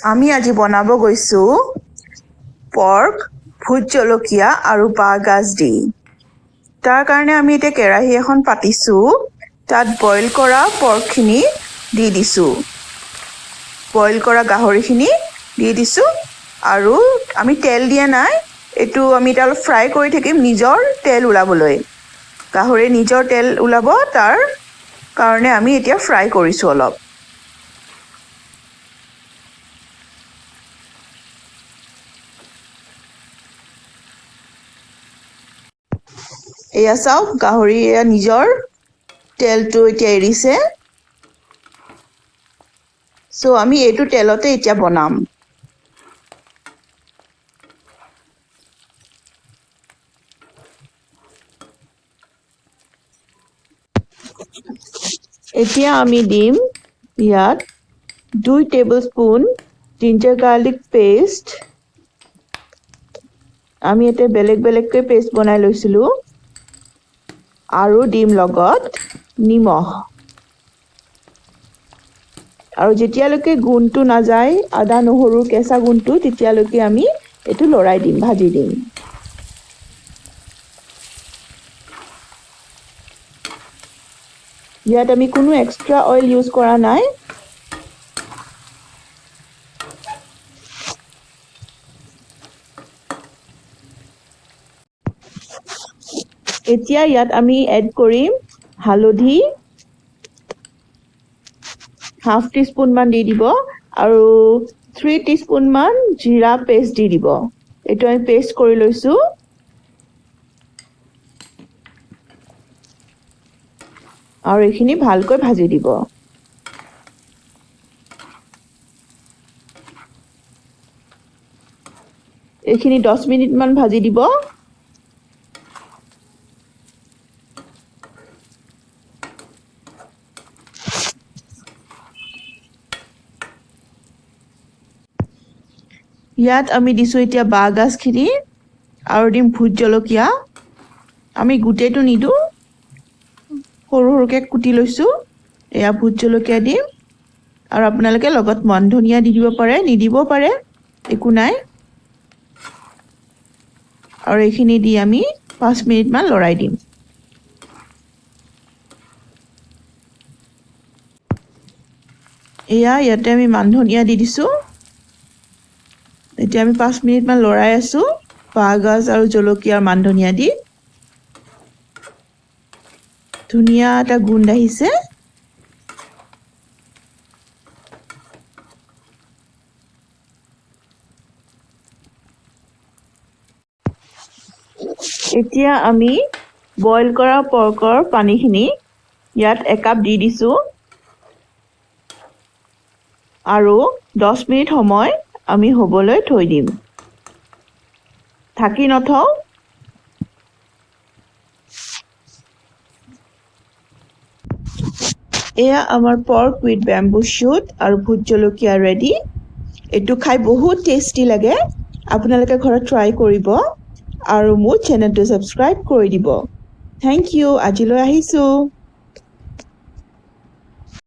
আমি আজি বনাব গৈছো পৰ্ক ভোট জলকীয়া আৰু বাঁহগাজ দি। তাৰ কাৰণে আমি এতিয়া কেৰাহী এখন পাতিছো, তাত বইল কৰা পৰ্কখিনি দি দিছো। বইল কৰা গাহৰিখিনি দি দিছো আৰু আমি তেল দিয়া নাই, এইটো আমি এতিয়া অলপ ফ্ৰাই কৰি থাকিম নিজৰ তেল ওলাবলৈ। গাহৰি নিজৰ তেল ওলাব, তাৰ কাৰণে আমি এতিয়া ফ্ৰাই কৰিছো অলপ। এয়া চাওক, গাহৰি এয়া নিজৰ তেলটো এতিয়া এৰিছে। চ' আমি এইটো তেলতে এতিয়া বনাম। এতিয়া আমি দিম ইয়াত 2 টেবুলস্পুন জিঞ্জাৰ গাৰ্লিক পেষ্ট। আমি ইয়াতে বেলেগ বেলেগকৈ পেষ্ট বনাই লৈছিলো। আৰু দিম লগত নিমখ। আৰু যেতিয়ালৈকে গোন্ধটো নাযায় আদা নহৰুৰ কেঁচা গোন্ধটো, তেতিয়ালৈকে আমি এইটো লৰাই দিম, ভাজি দিম। ইয়াত আমি কোনো এক্সট্ৰা অইল ইউজ কৰা নাই। এতিয়া ইয়াত আমি এড কৰিম হালধি, হাফ টিস্পুন মান দি দিব আৰু 3 টিস্পুন মান জিৰা পেষ্ট দি দিব। এইটো আমি পেষ্ট কৰি লৈছো। আৰু এইখিনি ভালকৈ ভাজি দিব। এইখিনি 10 মিনিট মান ভাজি দিব। ইয়াত আমি দিছো এতিয়া বাঁহগাজখিনি আৰু দিম ভোট জলকীয়া। আমি গোটেইটো নিদো, সৰু সৰুকৈ কুটি লৈছো। এয়া ভোট জলকীয়া দিম আৰু আপোনালোকে লগত মান ধনিয়া দি দিব পাৰে, নিদিবও পাৰে, একো নাই। আৰু এইখিনি দি আমি 5 মিনিট মান লৰাই দিম। এয়া ইয়াতে আমি মান ধনিয়া দি দিছো। এতিয়া আমি 5 মিনিট মান লৰাই আছো বাঁহগাজ আৰু জলকীয়া মান ধনিয়া দি। ধুনীয়া এটা গোন্ধ আহিছে। এতিয়া আমি বইল কৰা পৰ্কৰ পানীখিনি ইয়াত 1 কাপ দি দিছো আৰু 10 মিনিট সময় আমি হ'বলৈ থৈ দিম। ঢাকি নথওঁ। এয়া আমাৰ পৰ্ক উইথ বেম্বু শ্বুট আৰু ভোট জলকীয়া ৰেডি। এইটো খাই বহুত টেষ্টি লাগে। আপোনালোকে ঘৰত ট্ৰাই কৰিব আৰু মোৰ চেনেলটো ছাবস্ক্ৰাইব কৰি দিব। Thank you. আজিলৈ আহিছোঁ।